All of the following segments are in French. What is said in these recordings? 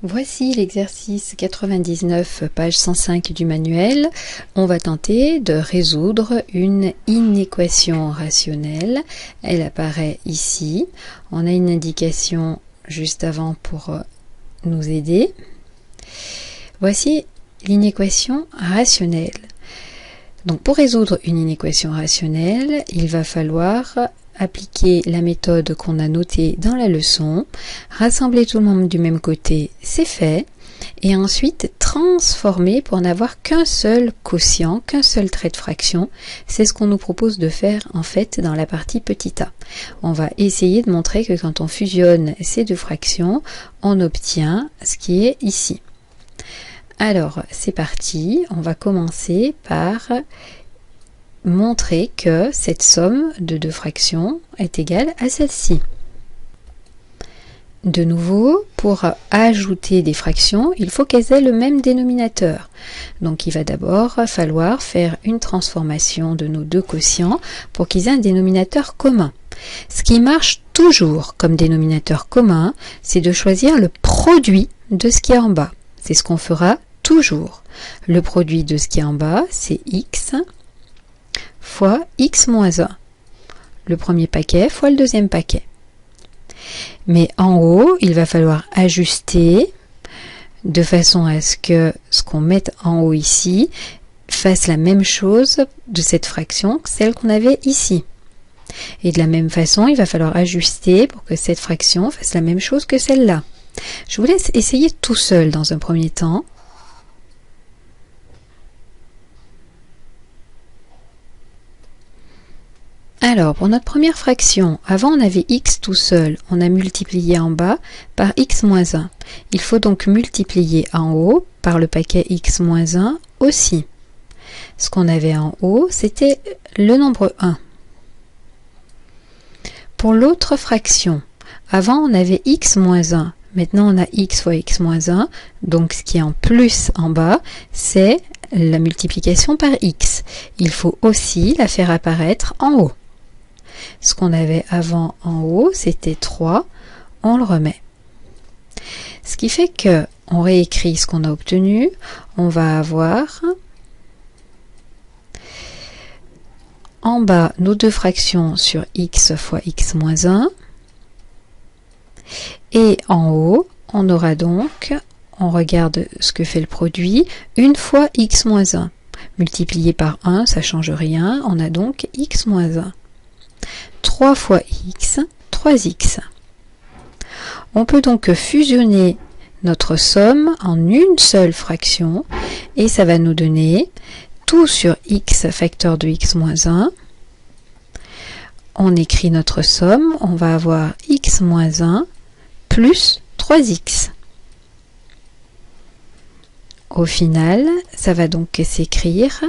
Voici l'exercice 99, page 105 du manuel. On va tenter de résoudre une inéquation rationnelle. Elle apparaît ici. On a une indication juste avant pour nous aider. Voici l'inéquation rationnelle. Donc pour résoudre une inéquation rationnelle, il va falloir appliquer la méthode qu'on a notée dans la leçon, rassembler tout le monde du même côté, c'est fait, et ensuite transformer pour n'avoir qu'un seul quotient, qu'un seul trait de fraction. C'est ce qu'on nous propose de faire en fait dans la partie petit a. On va essayer de montrer que quand on fusionne ces deux fractions, on obtient ce qui est ici. Alors c'est parti, on va commencer par montrer que cette somme de deux fractions est égale à celle-ci. De nouveau, pour ajouter des fractions, il faut qu'elles aient le même dénominateur. Donc il va d'abord falloir faire une transformation de nos deux quotients pour qu'ils aient un dénominateur commun. Ce qui marche toujours comme dénominateur commun, c'est de choisir le produit de ce qui est en bas. C'est ce qu'on fera toujours. Le produit de ce qui est en bas, c'est x fois x moins 1. Le premier paquet fois le deuxième paquet. Mais en haut, il va falloir ajuster de façon à ce que ce qu'on mette en haut ici fasse la même chose de cette fraction que celle qu'on avait ici. Et de la même façon, il va falloir ajuster pour que cette fraction fasse la même chose que celle-là. Je vous laisse essayer tout seul dans un premier temps. Alors, pour notre première fraction, avant on avait x tout seul, on a multiplié en bas par x moins 1. Il faut donc multiplier en haut par le paquet x moins 1 aussi. Ce qu'on avait en haut, c'était le nombre 1. Pour l'autre fraction, avant on avait x moins 1, maintenant on a x fois x moins 1, donc ce qui est en plus en bas, c'est la multiplication par x. Il faut aussi la faire apparaître en haut. Ce qu'on avait avant en haut, c'était 3, on le remet. Ce qui fait que on réécrit ce qu'on a obtenu, on va avoir en bas nos deux fractions sur x fois x moins 1, et en haut, on aura donc, on regarde ce que fait le produit, une fois x moins 1. Multiplié par 1, ça ne change rien, on a donc x moins 1. 3 fois x, 3x. On peut donc fusionner notre somme en une seule fraction et ça va nous donner tout sur x facteur de x moins 1. On écrit notre somme, on va avoir x moins 1 plus 3x. Au final, ça va donc s'écrire.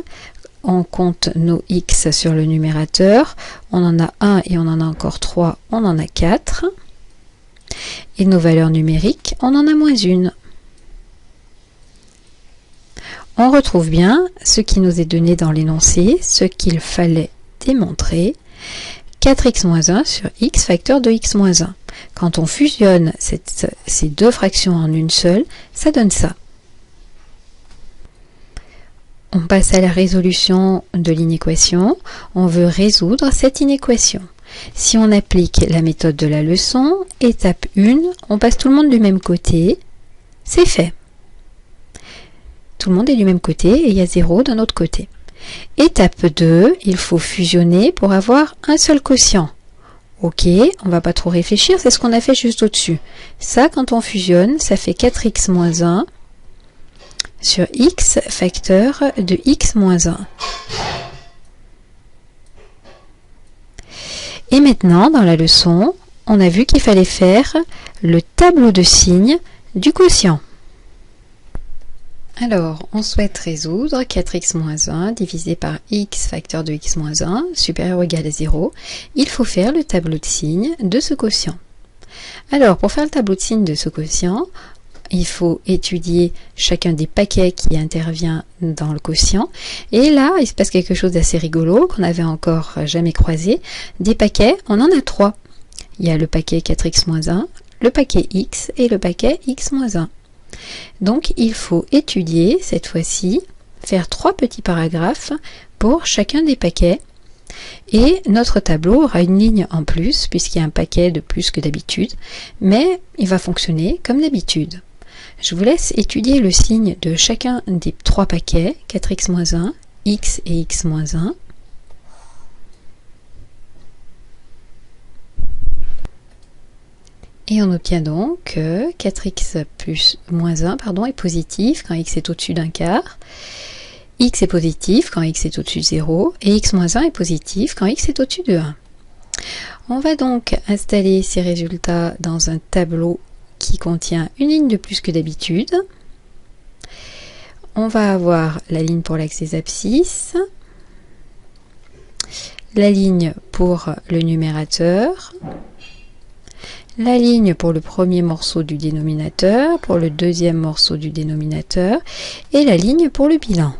On compte nos x sur le numérateur, on en a 1 et on en a encore 3, on en a 4. Et nos valeurs numériques, on en a moins 1. On retrouve bien ce qui nous est donné dans l'énoncé, ce qu'il fallait démontrer. 4x moins 1 sur x facteur de x moins 1. Quand on fusionne ces deux fractions en une seule, ça donne ça. On passe à la résolution de l'inéquation. On veut résoudre cette inéquation. Si on applique la méthode de la leçon, étape 1, on passe tout le monde du même côté. C'est fait. Tout le monde est du même côté et il y a 0 d'un autre côté. Étape 2, il faut fusionner pour avoir un seul quotient. Ok, on ne va pas trop réfléchir, c'est ce qu'on a fait juste au-dessus. Ça, quand on fusionne, ça fait 4x moins 1. Sur x facteur de x moins 1. Et maintenant, dans la leçon, on a vu qu'il fallait faire le tableau de signes du quotient. Alors, on souhaite résoudre 4x moins 1 divisé par x facteur de x moins 1 supérieur ou égal à 0. Il faut faire le tableau de signes de ce quotient. Alors, pour faire le tableau de signes de ce quotient, il faut étudier chacun des paquets qui intervient dans le quotient. Et là, il se passe quelque chose d'assez rigolo qu'on n'avait encore jamais croisé. Des paquets, on en a 3. Il y a le paquet 4x moins 1, le paquet x et le paquet x moins 1. Donc il faut étudier cette fois-ci, faire 3 petits paragraphes pour chacun des paquets. Et notre tableau aura une ligne en plus, puisqu'il y a un paquet de plus que d'habitude, mais il va fonctionner comme d'habitude. Je vous laisse étudier le signe de chacun des 3 paquets, 4x-1, x et x-1. Et on obtient donc que 4x plus moins 1 est positif quand x est au-dessus d'un quart, x est positif quand x est au-dessus de 0, et x moins 1 est positif quand x est au-dessus de 1. On va donc installer ces résultats dans un tableau qui contient une ligne de plus que d'habitude. On va avoir la ligne pour l'axe des abscisses, la ligne pour le numérateur, la ligne pour le premier morceau du dénominateur, pour le deuxième morceau du dénominateur, et la ligne pour le bilan.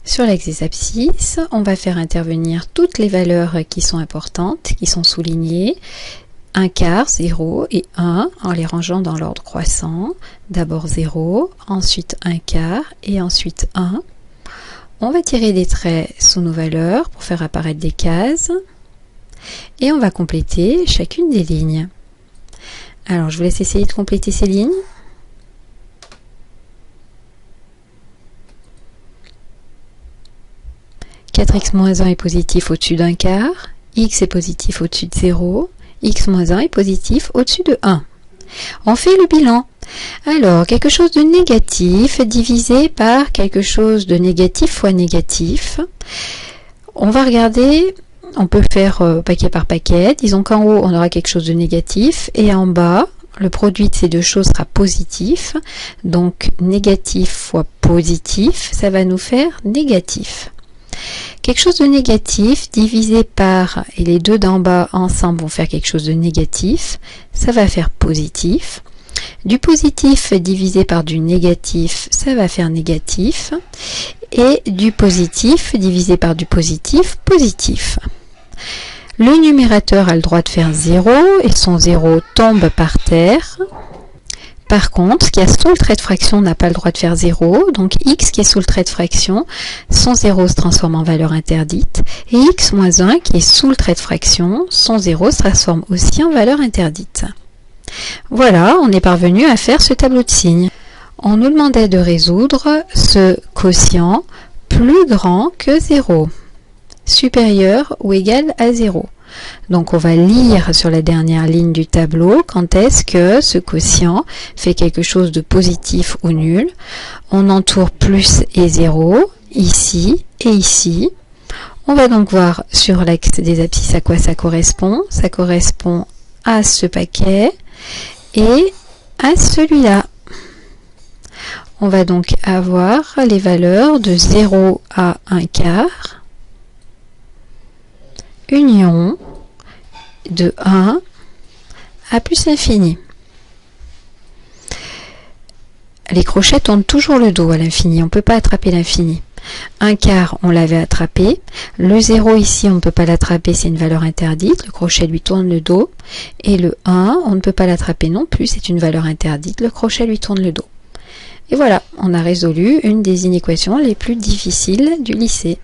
Sur l'axe des abscisses, on va faire intervenir toutes les valeurs qui sont importantes, qui sont soulignées, 1 quart, 0 et 1, en les rangeant dans l'ordre croissant. D'abord 0, ensuite 1 quart et ensuite 1. On va tirer des traits sous nos valeurs pour faire apparaître des cases. Et on va compléter chacune des lignes. Alors, je vous laisse essayer de compléter ces lignes. « 4x-1 est positif au-dessus d'un quart, x est positif au-dessus de 0, x-1 est positif au-dessus de 1. » On fait le bilan. Alors, quelque chose de négatif divisé par quelque chose de négatif fois négatif. On va regarder... On peut faire paquet par paquet. Disons qu'en haut, on aura quelque chose de négatif. Et en bas, le produit de ces deux choses sera positif. Donc, négatif fois positif, ça va nous faire négatif. Quelque chose de négatif divisé par, et les deux d'en bas ensemble vont faire quelque chose de négatif, ça va faire positif. Du positif divisé par du négatif, ça va faire négatif. Et du positif divisé par du positif, positif. Le numérateur a le droit de faire 0 et son 0 tombe par terre. Par contre, ce qui est sous le trait de fraction n'a pas le droit de faire 0. Donc x qui est sous le trait de fraction, son 0 se transforme en valeur interdite. Et x moins 1 qui est sous le trait de fraction, son 0 se transforme aussi en valeur interdite. Voilà, on est parvenu à faire ce tableau de signes. On nous demandait de résoudre ce quotient plus grand que 0, supérieur ou égal à 0. Donc on va lire sur la dernière ligne du tableau quand est-ce que ce quotient fait quelque chose de positif ou nul. On entoure plus et 0, ici et ici. On va donc voir sur l'axe des abscisses à quoi ça correspond. Ça correspond à ce paquet et à celui-là. On va donc avoir les valeurs de 0 à 1 quart, union de 1 à plus l'infini. Les crochets tournent toujours le dos à l'infini, on ne peut pas attraper l'infini. 1 quart, on l'avait attrapé. Le 0 ici, on ne peut pas l'attraper, c'est une valeur interdite. Le crochet lui tourne le dos. Et le 1, on ne peut pas l'attraper non plus, c'est une valeur interdite. Le crochet lui tourne le dos. Et voilà, on a résolu une des inéquations les plus difficiles du lycée.